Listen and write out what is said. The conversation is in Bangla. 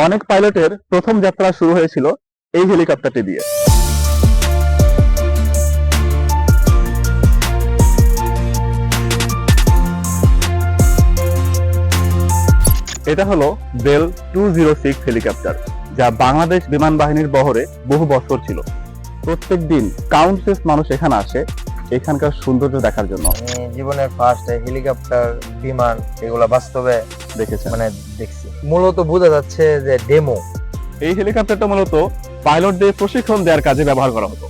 অনেক পাইলটের প্রথম যাত্রা শুরু হয়েছিল এই হেলিকপ্টারটি দিয়ে। এটা হলো বেল 206 হেলিকপ্টার, যা বাংলাদেশ বিমান বাহিনীর বহরে বহু বছর ছিল। প্রত্যেক দিন কাউন্টলেস মানুষ এখানে আসে এখানকার সৌন্দর্য দেখার জন্য। জীবনের ফার্স্ট হেলিকপ্টার বিমান এগুলা বাস্তবে দেখেছেন? দেখছি। মূলত বোঝা যাচ্ছে যে ডেমো। এই হেলিকপ্টারটা মূলত পাইলটদের প্রশিক্ষণ দেওয়ার কাজে ব্যবহার করা হতো।